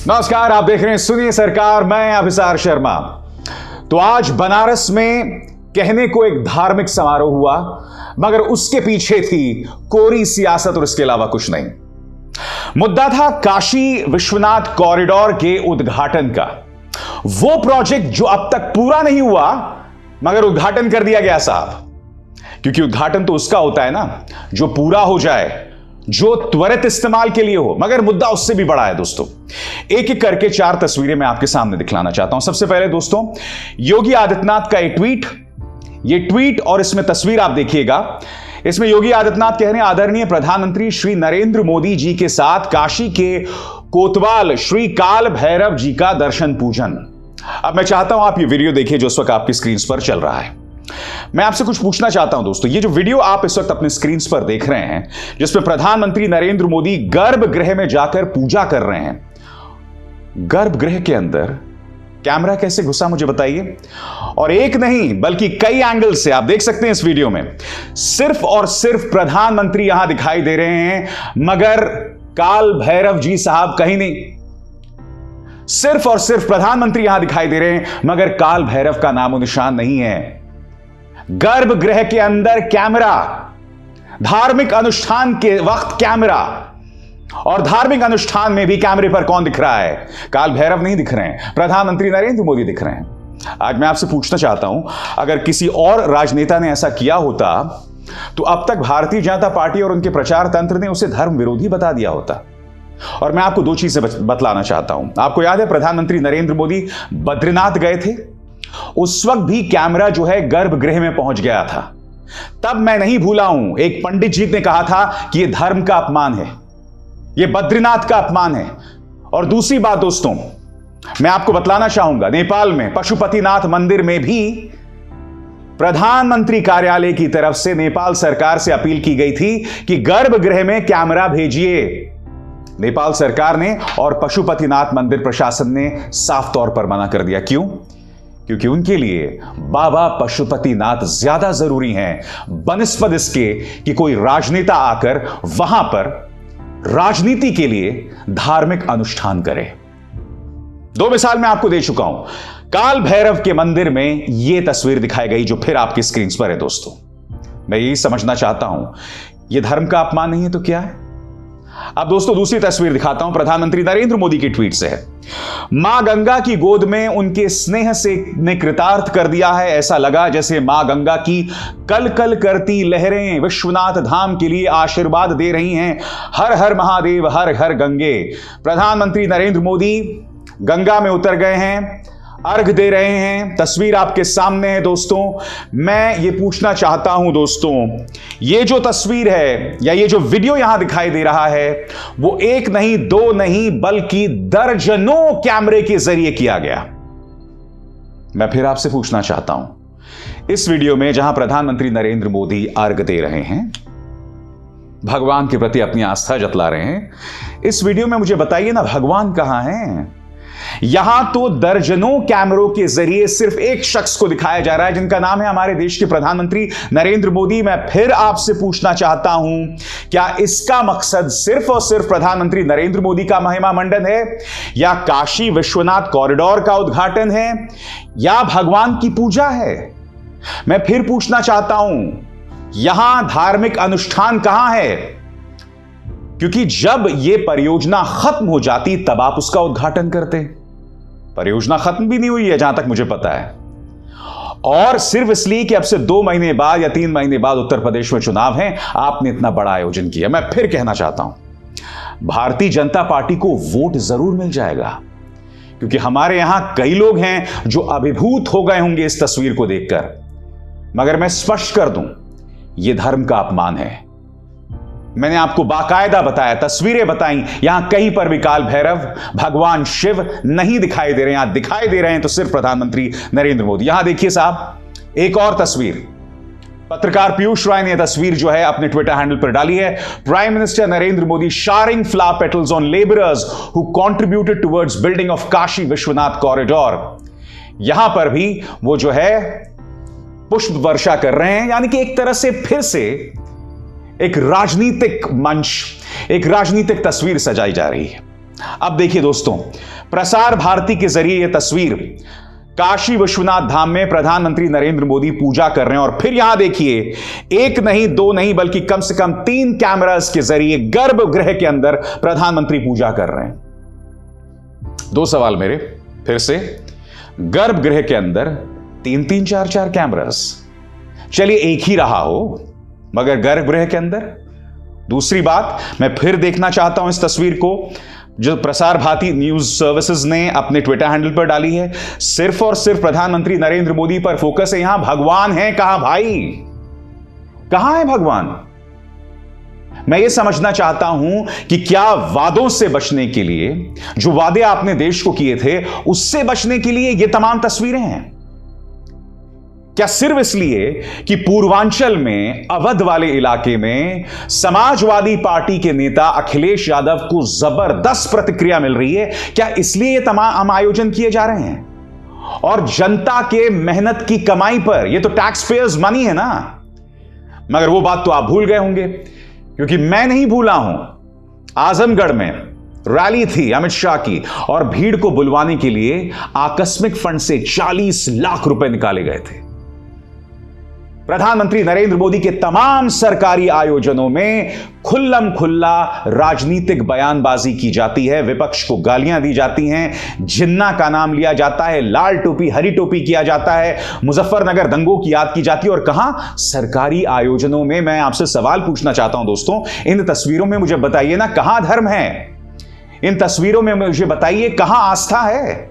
नमस्कार, आप देख रहे हैं सुनिए सरकार, मैं अभिसार शर्मा। तो आज बनारस में कहने को एक धार्मिक समारोह हुआ, मगर उसके पीछे थी कोरी सियासत और इसके अलावा कुछ नहीं। मुद्दा था काशी विश्वनाथ कॉरिडोर के उद्घाटन का। वो प्रोजेक्ट जो अब तक पूरा नहीं हुआ, मगर उद्घाटन कर दिया गया साहब। क्योंकि उद्घाटन तो उसका होता है ना जो पूरा हो जाए, जो त्वरित इस्तेमाल के लिए हो। मगर मुद्दा उससे भी बड़ा है दोस्तों। एक एक करके 4 तस्वीरें मैं आपके सामने दिखलाना चाहता हूं। सबसे पहले दोस्तों, योगी आदित्यनाथ का ये ट्वीट और इसमें तस्वीर आप देखिएगा। इसमें योगी आदित्यनाथ कह रहे हैं, आदरणीय प्रधानमंत्री श्री नरेंद्र मोदी जी के साथ काशी के कोतवाल श्री काल भैरव जी का दर्शन पूजन। अब मैं चाहता हूं आप ये वीडियो देखिए जो इस वक्त आपकी स्क्रीन पर चल रहा है। मैं आपसे कुछ पूछना चाहता हूं दोस्तों, ये जो वीडियो आप इस वक्त अपने स्क्रीन पर देख रहे हैं, जिसमें प्रधानमंत्री नरेंद्र मोदी गर्भगृह में जाकर पूजा कर रहे हैं, गर्भगृह के अंदर कैमरा कैसे घुसा मुझे बताइए। और एक नहीं बल्कि कई एंगल से आप देख सकते हैं इस वीडियो में। सिर्फ और सिर्फ प्रधानमंत्री यहां दिखाई दे रहे हैं, मगर काल भैरव जी साहब कहीं नहीं। सिर्फ और सिर्फ प्रधानमंत्री यहां दिखाई दे रहे हैं, मगर काल भैरव का नामो निशान नहीं है। गर्भगृह के अंदर कैमरा, धार्मिक अनुष्ठान के वक्त कैमरा, और धार्मिक अनुष्ठान में भी कैमरे पर कौन दिख रहा है? काल भैरव नहीं दिख रहे हैं, प्रधानमंत्री नरेंद्र मोदी दिख रहे हैं। आज मैं आपसे पूछना चाहता हूं, अगर किसी और राजनेता ने ऐसा किया होता तो अब तक भारतीय जनता पार्टी और उनके प्रचार तंत्र ने उसे धर्म विरोधी बता दिया होता। और मैं आपको 2 चीजें बतलाना चाहता हूं। आपको याद है प्रधानमंत्री नरेंद्र मोदी बद्रीनाथ गए थे, उस वक्त भी कैमरा जो है गर्भगृह में पहुंच गया था। तब मैं नहीं भूला हूं, एक पंडित जी ने कहा था कि यह धर्म का अपमान है, यह बद्रीनाथ का अपमान है। और दूसरी बात दोस्तों, मैं आपको बतलाना चाहूंगा, नेपाल में पशुपतिनाथ मंदिर में भी प्रधानमंत्री कार्यालय की तरफ से नेपाल सरकार से अपील की गई थी कि गर्भगृह में कैमरा भेजिए। नेपाल सरकार ने और पशुपतिनाथ मंदिर प्रशासन ने साफ तौर पर मना कर दिया। क्यों? क्योंकि उनके लिए बाबा पशुपतिनाथ ज्यादा जरूरी हैं बनिस्पत इसके कि कोई राजनेता आकर वहां पर राजनीति के लिए धार्मिक अनुष्ठान करे। 2 मिसाल मैं आपको दे चुका हूं। काल भैरव के मंदिर में यह तस्वीर दिखाई गई जो फिर आपकी स्क्रीन पर है दोस्तों। मैं यही समझना चाहता हूं, यह धर्म का अपमान नहीं है तो क्या है? अब दोस्तों दूसरी तस्वीर दिखाता हूं, प्रधानमंत्री नरेंद्र मोदी की ट्वीट से है। मां गंगा की गोद में उनके स्नेह से ने कृतार्थ कर दिया है। ऐसा लगा जैसे मां गंगा की कल कल करती लहरें विश्वनाथ धाम के लिए आशीर्वाद दे रही हैं। हर हर महादेव, हर हर गंगे। प्रधानमंत्री नरेंद्र मोदी गंगा में उतर गए हैं, अर्घ दे रहे हैं। तस्वीर आपके सामने है दोस्तों। मैं ये पूछना चाहता हूं दोस्तों, ये जो तस्वीर है या ये जो वीडियो यहां दिखाई दे रहा है, वो 1 नहीं 2 नहीं बल्कि दर्जनों कैमरे के जरिए किया गया। मैं फिर आपसे पूछना चाहता हूं, इस वीडियो में जहां प्रधानमंत्री नरेंद्र मोदी अर्घ दे रहे हैं, भगवान के प्रति अपनी आस्था जतला रहे हैं, इस वीडियो में मुझे बताइए ना, भगवान कहां हैं? यहां तो दर्जनों कैमरों के जरिए सिर्फ एक शख्स को दिखाया जा रहा है, जिनका नाम है हमारे देश के प्रधानमंत्री नरेंद्र मोदी। मैं फिर आपसे पूछना चाहता हूं, क्या इसका मकसद सिर्फ और सिर्फ प्रधानमंत्री नरेंद्र मोदी का महिमा मंडन है, या काशी विश्वनाथ कॉरिडोर का उद्घाटन है, या भगवान की पूजा है? मैं फिर पूछना चाहता हूं, यहां धार्मिक अनुष्ठान कहां है? क्योंकि जब यह परियोजना खत्म हो जाती तब आप उसका उद्घाटन करते। परियोजना खत्म भी नहीं हुई है जहां तक मुझे पता है, और सिर्फ इसलिए कि अब से 2 महीने बाद या 3 महीने बाद उत्तर प्रदेश में चुनाव हैं, आपने इतना बड़ा आयोजन किया। मैं फिर कहना चाहता हूं, भारतीय जनता पार्टी को वोट जरूर मिल जाएगा, क्योंकि हमारे यहां कई लोग हैं जो अभिभूत हो गए होंगे इस तस्वीर को देखकर। मगर मैं स्पष्ट कर दूं, यह धर्म का अपमान है। मैंने आपको बाकायदा बताया, तस्वीरें बताई, यहां कहीं पर भी काल भैरव, भगवान शिव नहीं दिखाई दे रहे हैं। यहां दिखाई दे रहे हैं तो सिर्फ प्रधानमंत्री नरेंद्र मोदी। यहां देखिए साहब, एक और तस्वीर, पत्रकार पीयूष राय ने यह तस्वीर जो है अपने ट्विटर हैंडल पर डाली है। Prime minister Narendra Modi sharing flower petals on labourers who contributed towards building of Kashi Vishwanath corridor. यहां पर भी वो जो है पुष्प वर्षा कर रहे हैं, यानी कि एक तरह से फिर से एक राजनीतिक मंच, एक राजनीतिक तस्वीर सजाई जा रही है। अब देखिए दोस्तों, प्रसार भारती के जरिए यह तस्वीर काशी विश्वनाथ धाम में प्रधानमंत्री नरेंद्र मोदी पूजा कर रहे हैं। और फिर यहां देखिए, एक नहीं दो नहीं बल्कि कम से कम 3 कैमरास के जरिए गर्भगृह के अंदर प्रधानमंत्री पूजा कर रहे हैं। 2 सवाल मेरे फिर से, गर्भगृह के अंदर 3-3 4-4 कैमरास, चलिए एक ही रहा हो, मगर गर्भगृह के अंदर। दूसरी बात, मैं फिर देखना चाहता हूं इस तस्वीर को जो प्रसार भारती न्यूज सर्विसेज ने अपने ट्विटर हैंडल पर डाली है। सिर्फ और सिर्फ प्रधानमंत्री नरेंद्र मोदी पर फोकस है। यहां भगवान है कहां भाई, कहां है भगवान? मैं यह समझना चाहता हूं कि क्या वादों से बचने के लिए, जो वादे आपने देश को किए थे, उससे बचने के लिए यह तमाम तस्वीरें हैं? क्या सिर्फ इसलिए कि पूर्वांचल में, अवध वाले इलाके में समाजवादी पार्टी के नेता अखिलेश यादव को जबरदस्त प्रतिक्रिया मिल रही है, क्या इसलिए ये तमाम आयोजन किए जा रहे हैं? और जनता के मेहनत की कमाई पर, ये तो टैक्स पेयर्स मनी है ना। मगर वो बात तो आप भूल गए होंगे, क्योंकि मैं नहीं भूला हूं। आजमगढ़ में रैली थी अमित शाह की, और भीड़ को बुलवाने के लिए आकस्मिक फंड से 40 लाख रुपए निकाले गए थे। प्रधानमंत्री नरेंद्र मोदी के तमाम सरकारी आयोजनों में खुल्लम खुल्ला राजनीतिक बयानबाजी की जाती है, विपक्ष को गालियां दी जाती हैं, जिन्ना का नाम लिया जाता है, लाल टोपी हरी टोपी किया जाता है, मुजफ्फरनगर दंगों की याद की जाती है। और कहां? सरकारी आयोजनों में। मैं आपसे सवाल पूछना चाहता हूं दोस्तों, इन तस्वीरों में मुझे बताइए ना, कहां धर्म है? इन तस्वीरों में मुझे बताइए कहां आस्था है?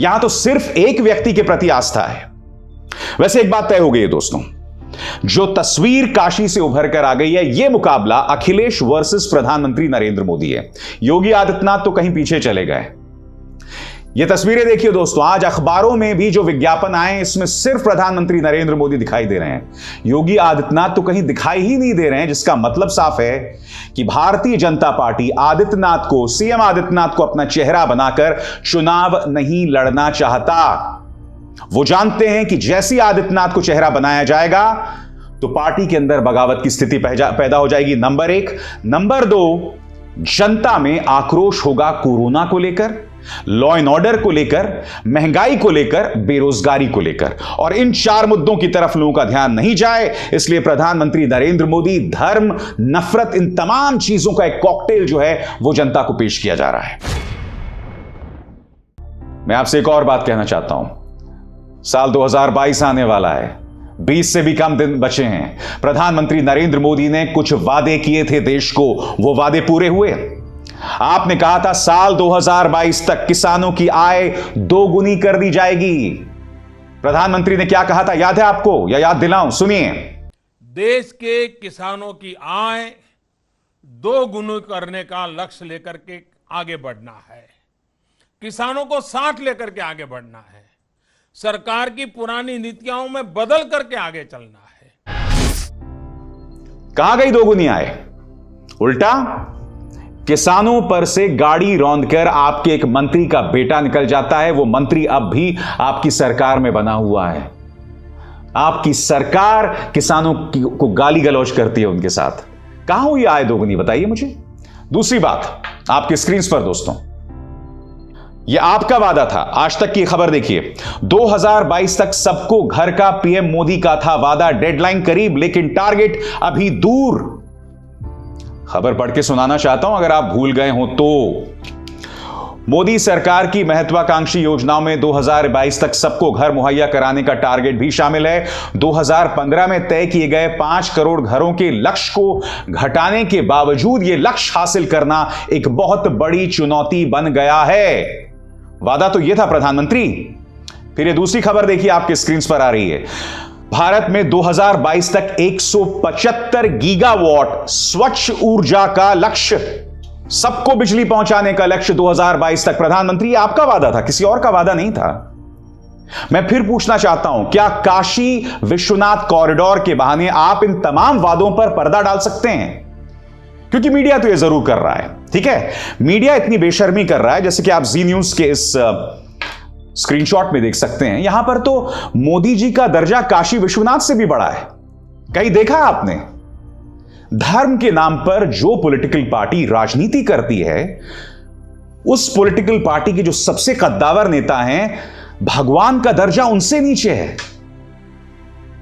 यहां तो सिर्फ एक व्यक्ति के प्रति आस्था है। वैसे एक बात तय हो गई है दोस्तों, जो तस्वीर काशी से उभर कर आ गई है, यह मुकाबला अखिलेश वर्सेस प्रधानमंत्री नरेंद्र मोदी है। योगी आदित्यनाथ तो कहीं पीछे चले गए। ये तस्वीरें देखिए दोस्तों, आज अखबारों में भी जो विज्ञापन आए, इसमें सिर्फ प्रधानमंत्री नरेंद्र मोदी दिखाई दे रहे हैं। योगी आदित्यनाथ तो कहीं दिखाई ही नहीं दे रहे हैं, जिसका मतलब साफ है कि भारतीय जनता पार्टी आदित्यनाथ को, सीएम आदित्यनाथ को अपना चेहरा बनाकर चुनाव नहीं लड़ना चाहता। वो जानते हैं कि जैसे आदित्यनाथ को चेहरा बनाया जाएगा तो पार्टी के अंदर बगावत की स्थिति पैदा हो जाएगी, नंबर 1। नंबर 2, जनता में आक्रोश होगा कोरोना को लेकर, लॉ एंड ऑर्डर को लेकर, महंगाई को लेकर, बेरोजगारी को लेकर। और इन 4 मुद्दों की तरफ लोगों का ध्यान नहीं जाए, इसलिए प्रधानमंत्री नरेंद्र मोदी धर्म, नफरत, इन तमाम चीजों का एक कॉकटेल जो है वो जनता को पेश किया जा रहा है। मैं आपसे एक और बात कहना चाहता हूं, साल 2022 आने वाला है, 20 से भी कम दिन बचे हैं। प्रधानमंत्री नरेंद्र मोदी ने कुछ वादे किए थे देश को, वो वादे पूरे हुए। आपने कहा था साल 2022 तक किसानों की आय 2 गुनी कर दी जाएगी। प्रधानमंत्री ने क्या कहा था, याद है आपको या याद दिलाऊं? सुनिए। देश के किसानों की आय 2 गुनी करने का लक्ष्य लेकर के आगे बढ़ना है, किसानों को साथ लेकर के आगे बढ़ना है, सरकार की पुरानी नीतियों में बदल करके आगे चलना है। कहां गई 2 गुनी आय? उल्टा किसानों पर से गाड़ी रौंदकर आपके एक मंत्री का बेटा निकल जाता है। वो मंत्री अब भी आपकी सरकार में बना हुआ है। आपकी सरकार किसानों को गाली गलौज करती है उनके साथ। कहां हुई आय 2 गुनी, बताइए मुझे। दूसरी बात आपकी स्क्रीन पर दोस्तों, यह आपका वादा था। आज तक की खबर देखिए, 2022 तक सबको घर का पीएम मोदी का था वादा। डेडलाइन करीब लेकिन टारगेट अभी दूर। खबर पढ़ के सुनाना चाहता हूं अगर आप भूल गए हो तो। मोदी सरकार की महत्वाकांक्षी योजनाओं में 2022 तक सबको घर मुहैया कराने का टारगेट भी शामिल है। 2015 में तय किए गए 5 करोड़ घरों के लक्ष्य को घटाने के बावजूद यह लक्ष्य हासिल करना एक बहुत बड़ी चुनौती बन गया है। वादा तो यह था प्रधानमंत्री। फिर ये दूसरी खबर देखिए, आपके स्क्रीन पर आ रही है। भारत में 2022 तक 175 गीगावाट स्वच्छ ऊर्जा का लक्ष्य, सबको बिजली पहुंचाने का लक्ष्य 2022 तक। प्रधानमंत्री, आपका वादा था, किसी और का वादा नहीं था। मैं फिर पूछना चाहता हूं, क्या काशी विश्वनाथ कॉरिडोर के बहाने आप इन तमाम वादों पर पर्दा डाल सकते हैं? क्योंकि मीडिया तो यह जरूर कर रहा है, ठीक है। मीडिया इतनी बेशर्मी कर रहा है, जैसे कि आप जी न्यूज के इस स्क्रीनशॉट में देख सकते हैं। यहां पर तो मोदी जी का दर्जा काशी विश्वनाथ से भी बड़ा है। कहीं देखा आपने? धर्म के नाम पर जो पॉलिटिकल पार्टी राजनीति करती है, उस पॉलिटिकल पार्टी के जो सबसे कद्दावर नेता हैं, भगवान का दर्जा उनसे नीचे है।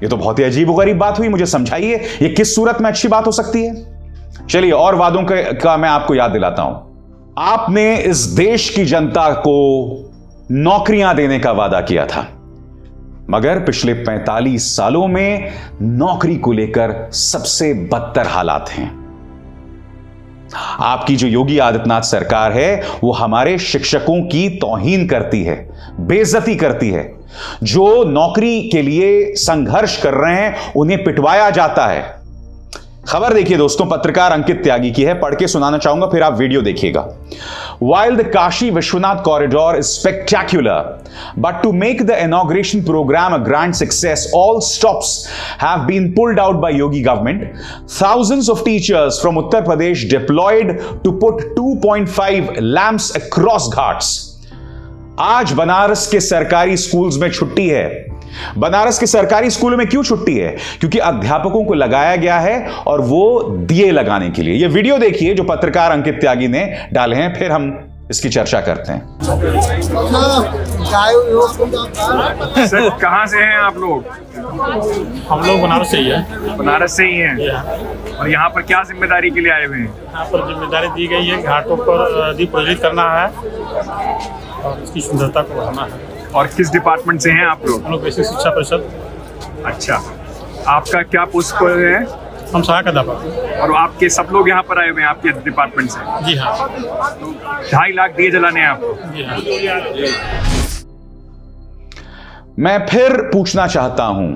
यह तो बहुत ही अजीबोगरीब बात हुई। मुझे समझाइए, यह किस सूरत में अच्छी बात हो सकती है? चलिए और वादों का मैं आपको याद दिलाता हूं। आपने इस देश की जनता को नौकरियां देने का वादा किया था, मगर पिछले 45 सालों में नौकरी को लेकर सबसे बदतर हालात हैं। आपकी जो योगी आदित्यनाथ सरकार है, वो हमारे शिक्षकों की तौहीन करती है, बेइज्जती करती है। जो नौकरी के लिए संघर्ष कर रहे हैं, उन्हें पिटवाया जाता है। खबर देखिए दोस्तों, पत्रकार अंकित त्यागी की है, पढ़ के सुनाना चाहूंगा, फिर आप वीडियो देखिएगा। While the Kashi Vishwanath corridor is spectacular, but to make the inauguration program a grand success, all stops have been pulled out by Yogi government. Thousands of teachers from Uttar Pradesh deployed to put 2.5 lamps across ghats. आज बनारस के सरकारी schools में छुट्टी है। बनारस के सरकारी स्कूलों में क्यों छुट्टी है? क्योंकि अध्यापकों को लगाया गया है और वो दिए लगाने के लिए। ये वीडियो देखिए जो पत्रकार अंकित त्यागी ने डाले हैं, फिर हम इसकी चर्चा करते हैं। सर, कहाँ से हैं आप लोग? हम लोग बनारस से ही हैं। बनारस से ही हैं। और यहाँ पर क्या जिम्मेदारी के लिए आए हुए हैं? यहाँ पर जिम्मेदारी दी गई है, घाटों पर दीप प्रज्वलित करना है और इसकी सुंदरता को बढ़ाना है। और किस डिपार्टमेंट से हैं आप लोग? हम लोग बेसिक शिक्षा परिषद। अच्छा, आपका क्या पोस्ट पर है? हम सहायक अध्यापक। और आपके सब लोग यहाँ पर आए हुए हैं आपके डिपार्टमेंट से? जी हाँ। 2.5 लाख दिए जलाने हैं आपको? जी हाँ। मैं फिर पूछना चाहता हूं,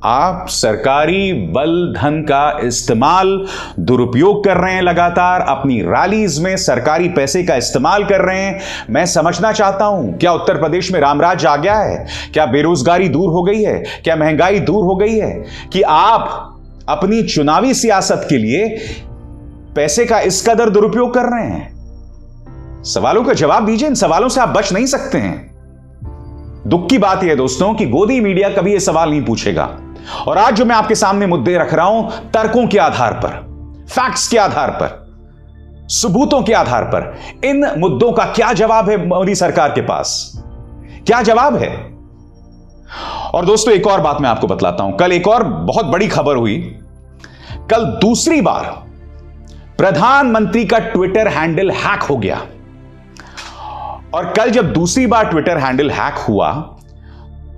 आप सरकारी बल धन का इस्तेमाल, दुरुपयोग कर रहे हैं, लगातार अपनी रैलीज में सरकारी पैसे का इस्तेमाल कर रहे हैं। मैं समझना चाहता हूं, क्या उत्तर प्रदेश में रामराज आ गया है? क्या बेरोजगारी दूर हो गई है? क्या महंगाई दूर हो गई है कि आप अपनी चुनावी सियासत के लिए पैसे का इस कदर दुरुपयोग कर रहे हैं? सवालों का जवाब दीजिए। इन सवालों से आप बच नहीं सकते हैं। दुख की बात यह है दोस्तों कि गोदी मीडिया कभी यह सवाल नहीं पूछेगा। और आज जो मैं आपके सामने मुद्दे रख रहा हूं, तर्कों के आधार पर, फैक्ट्स के आधार पर, सबूतों के आधार पर, इन मुद्दों का क्या जवाब है मोदी सरकार के पास? क्या जवाब है? और दोस्तों एक और बात मैं आपको बतलाता हूं। कल एक और बहुत बड़ी खबर हुई। कल दूसरी बार प्रधानमंत्री का ट्विटर हैंडल हैक हो गया। और कल जब दूसरी बार ट्विटर हैंडल हैक हुआ,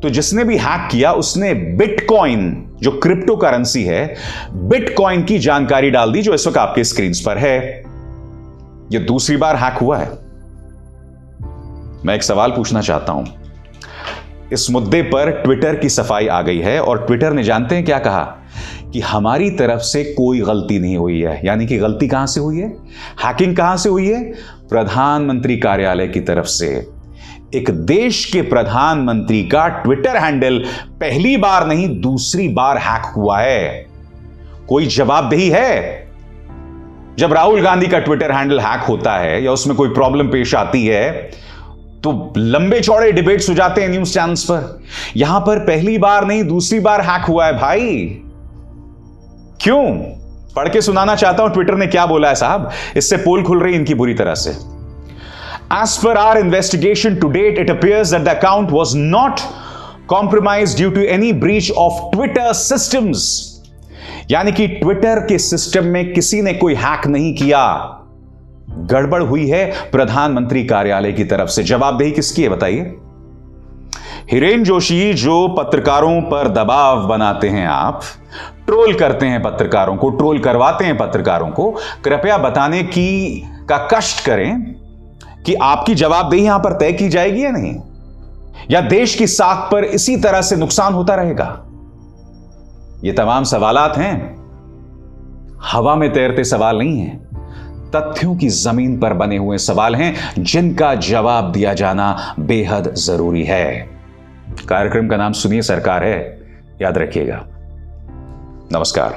तो जिसने भी हैक किया उसने बिटकॉइन, जो क्रिप्टो करेंसी है, बिटकॉइन की जानकारी डाल दी, जो इस वक्त आपके स्क्रीन पर है। यह दूसरी बार हैक हुआ है। मैं एक सवाल पूछना चाहता हूं। इस मुद्दे पर ट्विटर की सफाई आ गई है और ट्विटर ने जानते हैं क्या कहा? कि हमारी तरफ से कोई गलती नहीं हुई है। यानी कि गलती कहां से हुई है? हैकिंग कहां से हुई है? प्रधानमंत्री कार्यालय की तरफ से। एक देश के प्रधानमंत्री का ट्विटर हैंडल पहली बार नहीं, दूसरी बार हैक हुआ है। कोई जवाबदेही है? जब राहुल गांधी का ट्विटर हैंडल हैक होता है या उसमें कोई प्रॉब्लम पेश आती है, तो लंबे चौड़े डिबेट्स हो जाते हैं न्यूज चैनल्स पर। यहां पर पहली बार नहीं, दूसरी बार हैक हुआ है भाई। क्यों? पढ़ के सुनाना चाहता हूं ट्विटर ने क्या बोला है साहब। इससे पोल खुल रही इनकी बुरी तरह से। As per our investigation to date, it appears that the account was not compromised due to any breach of Twitter systems. यानी कि ट्विटर के सिस्टम में किसी ने कोई हैक नहीं किया। गड़बड़ हुई है प्रधानमंत्री कार्यालय की तरफ से। जवाबदेही किसकी है बताइए? हिरेन जोशी, जो पत्रकारों पर दबाव बनाते हैं, आप ट्रोल करते हैं पत्रकारों को, ट्रोल करवाते हैं पत्रकारों को, कृपया बताने का कष्ट करें कि आपकी जवाबदेही यहां पर तय की जाएगी या नहीं, या देश की साख पर इसी तरह से नुकसान होता रहेगा? ये तमाम सवालात हैं, हवा में तैरते सवाल नहीं हैं, तथ्यों की जमीन पर बने हुए सवाल हैं जिनका जवाब दिया जाना बेहद जरूरी है। कार्यक्रम का नाम सुनिए सरकार है, याद रखिएगा। नमस्कार।